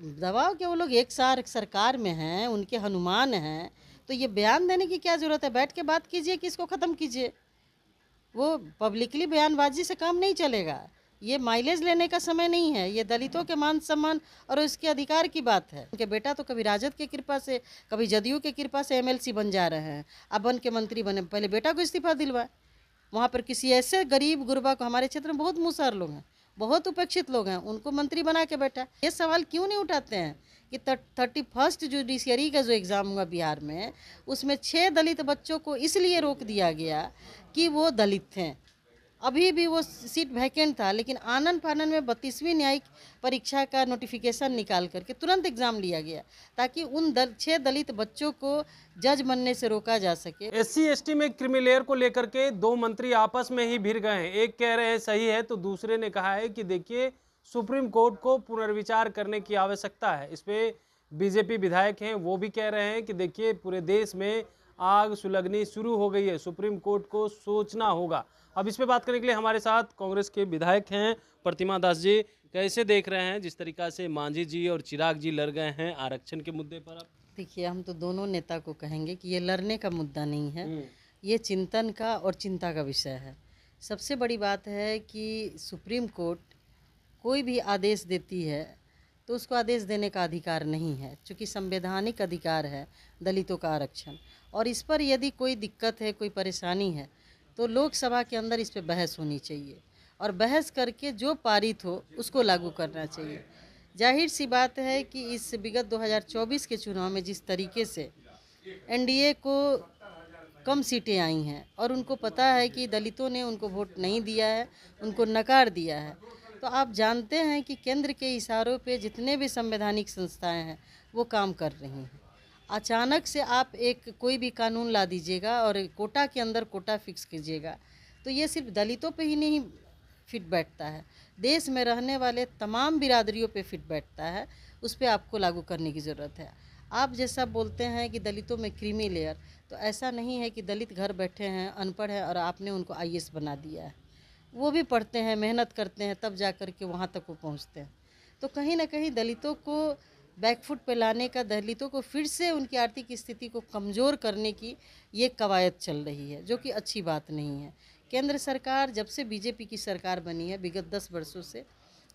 दबाव क्या, वो लोग एक सार सरकार में हैं, उनके हनुमान हैं, तो ये बयान देने की क्या ज़रूरत है? बैठ के बात कीजिए कि इसको ख़त्म कीजिए। वो पब्लिकली बयानबाजी से काम नहीं चलेगा। ये माइलेज लेने का समय नहीं है, ये दलितों के मान सम्मान और उसके अधिकार की बात है। उनके बेटा तो कभी राजद की कृपा से, कभी जदयू की कृपा से एमएलसी बन जा रहे हैं, अब बन के मंत्री बने। पहले बेटा को इस्तीफा दिलवाए। वहाँ पर किसी ऐसे गरीब गुरबा को, हमारे क्षेत्र में बहुत मुसहर लोग हैं, बहुत उपेक्षित लोग हैं, उनको मंत्री बना के बैठा। ये सवाल क्यों नहीं उठाते हैं कि 31st जुडिशरी का जो एग्ज़ाम हुआ बिहार में, उसमें 6 दलित बच्चों को इसलिए रोक दिया गया कि वो दलित थे। अभी भी वो सीट वैकेंट था, लेकिन आनन फानन में 32वीं न्यायिक परीक्षा का नोटिफिकेशन निकाल करके तुरंत एग्ज़ाम लिया गया, ताकि उन 6 दलित बच्चों को जज बनने से रोका जा सके। एससी एसटी में क्रीमी लेयर को लेकर के दो मंत्री आपस में ही भिड़ गए हैं। एक कह रहे हैं सही है, तो दूसरे ने कहा है कि देखिए सुप्रीम कोर्ट को पुनर्विचार करने की आवश्यकता है। इस पे बीजेपी विधायक हैं, वो भी कह रहे हैं कि देखिए पूरे देश में आग सुलगनी शुरू हो गई है, सुप्रीम कोर्ट को सोचना होगा। अब इस पे बात करने के लिए हमारे साथ कांग्रेस के विधायक हैं प्रतिमा दास जी। कैसे देख रहे हैं जिस तरीका से मांझी जी और चिराग जी लड़ गए हैं आरक्षण के मुद्दे पर? आप देखिए, हम तो दोनों नेता को कहेंगे कि ये लड़ने का मुद्दा नहीं है, ये चिंतन का और चिंता का विषय है। सबसे बड़ी बात है कि सुप्रीम कोर्ट कोई भी आदेश देती है तो उसको आदेश देने का अधिकार नहीं है, क्योंकि संवैधानिक अधिकार है दलितों का आरक्षण। और इस पर यदि कोई दिक्कत है, कोई परेशानी है, तो लोकसभा के अंदर इस पर बहस होनी चाहिए, और बहस करके जो पारित हो उसको लागू करना चाहिए। जाहिर सी बात है कि इस विगत 2024 के चुनाव में जिस तरीके से एनडीए को कम सीटें आई हैं और उनको पता है कि दलितों ने उनको वोट नहीं दिया है, उनको नकार दिया है, तो आप जानते हैं कि केंद्र के इशारों पे जितने भी संवैधानिक संस्थाएं हैं वो काम कर रही हैं। अचानक से आप एक कोई भी कानून ला दीजिएगा और कोटा के अंदर कोटा फिक्स कीजिएगा, तो ये सिर्फ दलितों पे ही नहीं फिट बैठता है, देश में रहने वाले तमाम बिरादरियों पे फिट बैठता है। उस पर आपको लागू करने की ज़रूरत है। आप जैसा बोलते हैं कि दलितों में क्रीमी लेयर, तो ऐसा नहीं है कि दलित घर बैठे हैं, अनपढ़ हैं और आपने उनको आईएएस बना दिया है। वो भी पढ़ते हैं, मेहनत करते हैं, तब जा कर के वहाँ तक वो पहुँचते हैं। तो कहीं ना कहीं दलितों को बैकफुट पे लाने का, दलितों को फिर से उनकी आर्थिक स्थिति को कमज़ोर करने की ये कवायद चल रही है, जो कि अच्छी बात नहीं है। केंद्र सरकार जब से बीजेपी की सरकार बनी है, विगत 10 वर्षों से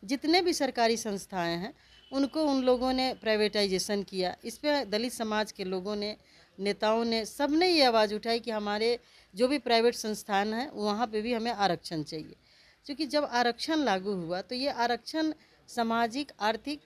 जितने भी सरकारी संस्थाएं हैं उनको उन लोगों ने प्राइवेटाइजेशन किया। इस पर दलित समाज के लोगों ने, नेताओं ने, सब ने ये आवाज़ उठाई कि हमारे जो भी प्राइवेट संस्थान हैं वहाँ पे भी हमें आरक्षण चाहिए। क्योंकि जब आरक्षण लागू हुआ तो ये आरक्षण सामाजिक आर्थिक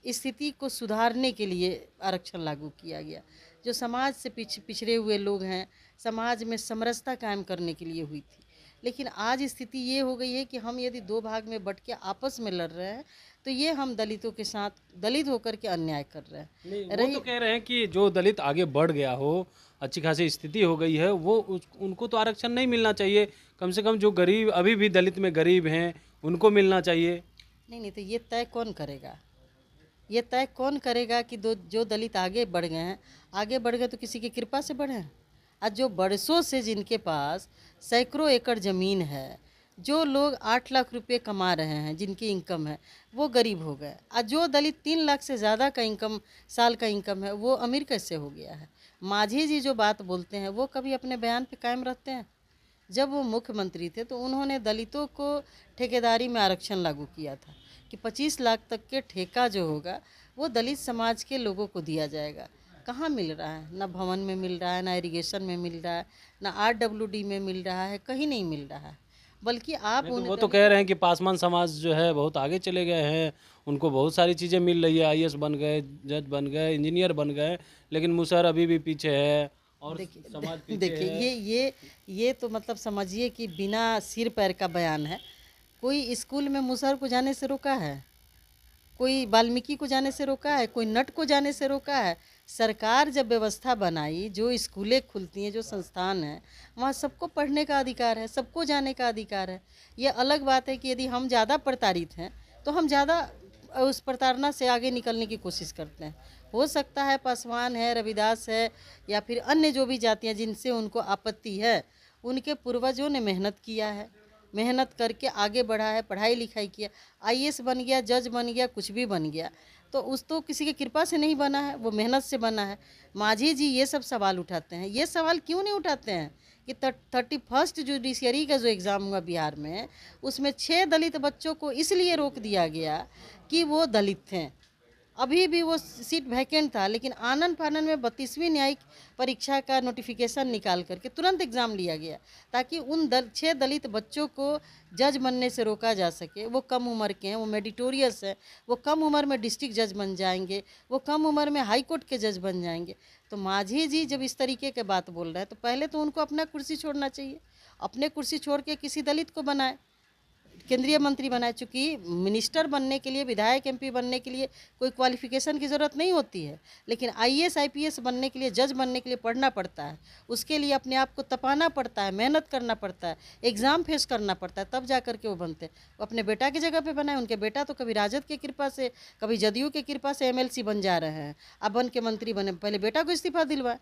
स्थिति को सुधारने के लिए आरक्षण लागू किया गया, जो समाज से पिछड़े हुए लोग हैं, समाज में समरसता कायम करने के लिए हुई थी। लेकिन आज स्थिति ये हो गई है कि हम यदि दो भाग में बट के आपस में लड़ रहे हैं, तो ये हम दलितों के साथ दलित होकर के अन्याय कर रहे हैं। वो तो कह रहे हैं कि जो दलित आगे बढ़ गया हो, अच्छी खासी स्थिति हो गई है, वो उनको तो आरक्षण नहीं मिलना चाहिए। कम से कम जो गरीब, अभी भी दलित में गरीब हैं, उनको मिलना चाहिए। नहीं नहीं, तो ये तय कौन करेगा? ये तय कौन करेगा कि जो दलित आगे बढ़ गए हैं, आगे बढ़ गए तो किसी की कृपा से बढ़े हैं? आज जो बरसों से जिनके पास सैकड़ों एकड़ ज़मीन है, जो लोग 8 लाख रुपए कमा रहे हैं, जिनकी इनकम है, वो गरीब हो गए। आज जो दलित 3 लाख से ज़्यादा का इनकम, साल का इनकम है, वो अमीर कैसे हो गया है? मांझी जी जो बात बोलते हैं वो कभी अपने बयान पे कायम रहते हैं? जब वो मुख्यमंत्री थे तो उन्होंने दलितों को ठेकेदारी में आरक्षण लागू किया था कि 25 लाख तक के ठेका जो होगा वो दलित समाज के लोगों को दिया जाएगा। कहाँ मिल रहा है? ना भवन में मिल रहा है, ना इरिगेशन में मिल रहा है, ना आरडब्ल्यूडी में मिल रहा है, कहीं नहीं मिल रहा है। बल्कि आप नहीं तो उन वो तो कह रहे हैं कि पासवान समाज जो है बहुत आगे चले गए हैं, उनको बहुत सारी चीज़ें मिल रही है, आईएएस बन गए, जज बन गए, इंजीनियर बन गए, लेकिन मुसहर अभी भी पीछे है और समाज पीछे देखिए, है। ये तो मतलब समझिए कि बिना सिर पैर का बयान है। कोई स्कूल में मुसहर को जाने से रोका है? कोई वाल्मीकि को जाने से रोका है? कोई नट को जाने से रोका है? सरकार जब व्यवस्था बनाई, जो स्कूलें खुलती हैं, जो संस्थान हैं, वहाँ सबको पढ़ने का अधिकार है, सबको जाने का अधिकार है। ये अलग बात है कि यदि हम ज़्यादा प्रताड़ित हैं तो हम ज़्यादा उस प्रताड़ना से आगे निकलने की कोशिश करते हैं। हो सकता है पासवान है, रविदास है, या फिर अन्य जो भी जातियाँ जिनसे उनको आपत्ति है, उनके पूर्वजों ने मेहनत किया है, मेहनत करके आगे बढ़ा है, पढ़ाई लिखाई किया, आईएएस बन गया, जज बन गया, कुछ भी बन गया, तो उस तो किसी की कृपा से नहीं बना है, वो मेहनत से बना है। मांझी जी ये सब सवाल उठाते हैं, ये सवाल क्यों नहीं उठाते हैं कि 31st जुडिशरी का जो एग्ज़ाम हुआ बिहार में, उसमें 6 दलित बच्चों को इसलिए रोक दिया गया कि वो दलित थे। अभी भी वो सीट वैकेंट था, लेकिन आनन फानन में 32वीं न्यायिक परीक्षा का नोटिफिकेशन निकाल करके तुरंत एग्ज़ाम लिया गया, ताकि उन 6 दलित बच्चों को जज बनने से रोका जा सके। वो कम उम्र के हैं, वो मेडिटोरियस है, वो कम उम्र में डिस्ट्रिक्ट जज बन जाएंगे, वो कम उम्र में हाई कोर्ट के जज बन जाएंगे। तो मांझी जी जब इस तरीके के बात बोल रहे हैं, तो पहले तो उनको अपना कुर्सी छोड़ना चाहिए, अपने कुर्सी छोड़ के किसी दलित को बनाए, केंद्रीय मंत्री बनाए। चूँकि मिनिस्टर बनने के लिए, विधायक एमपी बनने के लिए कोई क्वालिफिकेशन की ज़रूरत नहीं होती है, लेकिन आईएएस आईपीएस बनने के लिए, जज बनने के लिए पढ़ना पड़ता है, उसके लिए अपने आप को तपाना पड़ता है, मेहनत करना पड़ता है, एग्ज़ाम फेस करना पड़ता है, तब जा कर के वो बनते हैं। वो अपने बेटा की जगह पे बनाए, उनके बेटा तो कभी राजद की कृपा से, कभी जदयू की कृपा से एमएलसी बन जा रहे हैं, अब बन के मंत्री बने। पहले बेटा को इस्तीफा दिलवाए,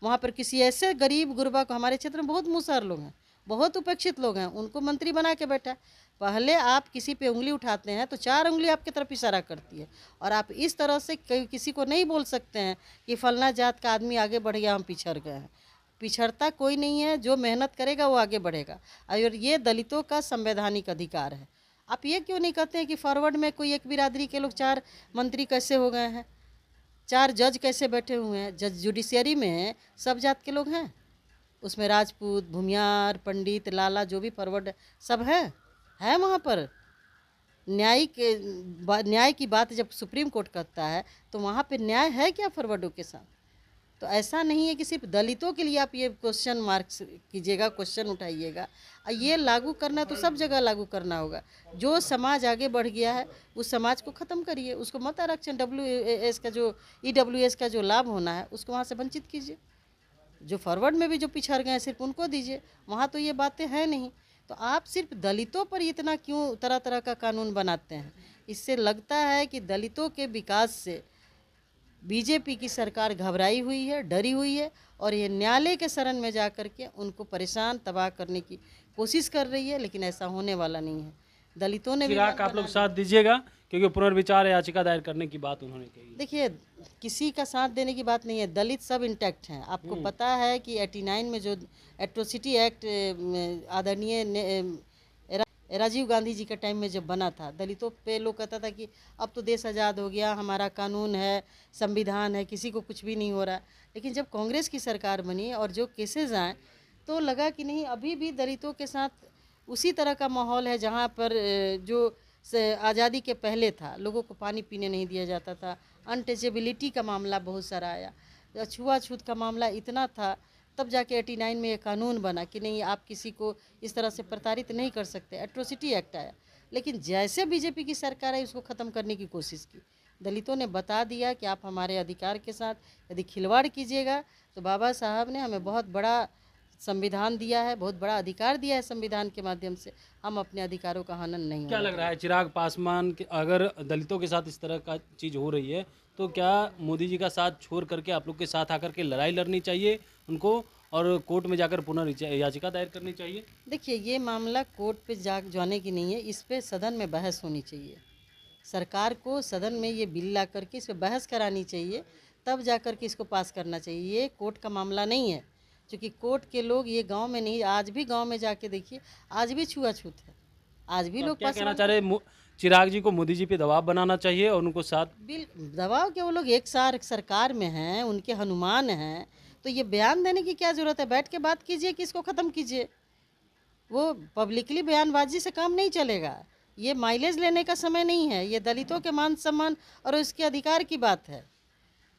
वहाँ पर किसी ऐसे गरीब गुरबा को, हमारे क्षेत्र में बहुत मुसहर लोग हैं, बहुत उपेक्षित लोग हैं, उनको मंत्री बना के बैठा। पहले आप किसी पे उंगली उठाते हैं तो 4 उंगली आपकी तरफ इशारा करती है, और आप इस तरह से किसी को नहीं बोल सकते हैं कि फलना जात का आदमी आगे बढ़ गया, हम पिछड़ गए हैं। पिछड़ता कोई नहीं है, जो मेहनत करेगा वो आगे बढ़ेगा, और ये दलितों का संवैधानिक अधिकार है। आप ये क्यों नहीं कहते हैं कि फॉरवर्ड में कोई एक बिरादरी के लोग 4 मंत्री कैसे हो गए हैं, 4 जज कैसे बैठे हुए हैं? जज जुडिशरी में सब जात के लोग हैं, उसमें राजपूत, भूमियार, पंडित, लाला, जो भी फॉरवर्ड सब है वहाँ पर। न्याय की बात जब सुप्रीम कोर्ट करता है तो वहाँ पे न्याय है क्या फॉरवर्डों के साथ? तो ऐसा नहीं है कि सिर्फ दलितों के लिए आप ये क्वेश्चन मार्क कीजिएगा, क्वेश्चन उठाइएगा। ये लागू करना तो सब जगह लागू करना होगा। जो समाज आगे बढ़ गया है उस समाज को ख़त्म करिए, उसको मत आरक्षण WS का जो EWS का जो लाभ होना है उसको वहाँ से वंचित कीजिए। जो फॉरवर्ड में भी जो पिछड़ गए हैं सिर्फ उनको दीजिए, वहाँ तो ये बातें हैं नहीं। तो आप सिर्फ दलितों पर इतना क्यों तरह तरह का कानून बनाते हैं? इससे लगता है कि दलितों के विकास से बीजेपी की सरकार घबराई हुई है, डरी हुई है, और ये न्यायालय के शरण में जा कर के उनको परेशान तबाह करने की कोशिश कर रही है, लेकिन ऐसा होने वाला नहीं है। दलितों ने भी चिराग आप लोग साथ दीजिएगा, क्योंकि पुनर्विचार याचिका दायर करने की बात उन्होंने कही। देखिए, किसी का साथ देने की बात नहीं है, दलित सब इंटैक्ट हैं। आपको पता है कि 89 में जो एट्रोसिटी एक्ट आदरणीय राजीव गांधी जी के टाइम में जब बना था, दलितों पे लोग कहता था कि अब तो देश आज़ाद हो गया, हमारा कानून है, संविधान है, किसी को कुछ भी नहीं हो रहा। लेकिन जब कांग्रेस की सरकार बनी और जो केसेस आए तो लगा कि नहीं, अभी भी दलितों के साथ उसी तरह का माहौल है जहाँ पर जो आज़ादी के पहले था। लोगों को पानी पीने नहीं दिया जाता था, अनटचेबिलिटी का मामला बहुत सारा आया, छुआछूत का मामला इतना था। तब जाके 89 में ये कानून बना कि नहीं, आप किसी को इस तरह से प्रताड़ित नहीं कर सकते, एट्रोसिटी एक्ट आया। लेकिन जैसे बीजेपी की सरकार आई उसको ख़त्म करने की कोशिश की। दलितों ने बता दिया कि आप हमारे अधिकार के साथ यदि खिलवाड़ कीजिएगा तो बाबा साहब ने हमें बहुत बड़ा संविधान दिया है, बहुत बड़ा अधिकार दिया है संविधान के माध्यम से, हम अपने अधिकारों का हनन नहीं। क्या लग रहा है चिराग पासवान के, अगर दलितों के साथ इस तरह का चीज़ हो रही है तो क्या मोदी जी का साथ छोड़ करके आप लोग के साथ आकर के लड़ाई लड़नी चाहिए उनको, और कोर्ट में जाकर पुनर्याचिका दायर करनी चाहिए? देखिए, ये मामला कोर्ट पे जाने की नहीं है, इस पे सदन में बहस होनी चाहिए। सरकार को सदन में ये बिल ला करके इस पर बहस करानी चाहिए, तब जा कर के इसको पास करना चाहिए। ये कोर्ट का मामला नहीं है, क्योंकि कोर्ट के लोग ये गांव में नहीं, आज भी गांव में जाके देखिए, आज भी छुआछूत है, आज भी लोग क्या कहना चाह रहे चिराग जी को मोदी जी पे दबाव बनाना चाहिए और उनको साथ बिल दबाव के, वो लोग एक सार सरकार में हैं, उनके हनुमान हैं, तो ये बयान देने की क्या ज़रूरत है? बैठ के बात कीजिए कि इसको ख़त्म कीजिए। वो पब्लिकली बयानबाजी से काम नहीं चलेगा, ये माइलेज लेने का समय नहीं है, ये दलितों के मान सम्मान और उसके अधिकार की बात है।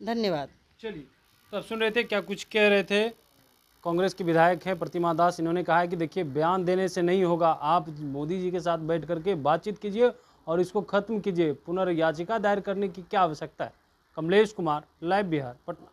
धन्यवाद। चलिए, तो अब सुन रहे थे क्या कुछ कह रहे थे कांग्रेस के विधायक हैं प्रतिमा दास। इन्होंने कहा है कि देखिए, बयान देने से नहीं होगा, आप मोदी जी के साथ बैठ करके बातचीत कीजिए और इसको खत्म कीजिए, पुनर्याचिका दायर करने की क्या आवश्यकता है। कमलेश कुमार, लाइव बिहार, पटना।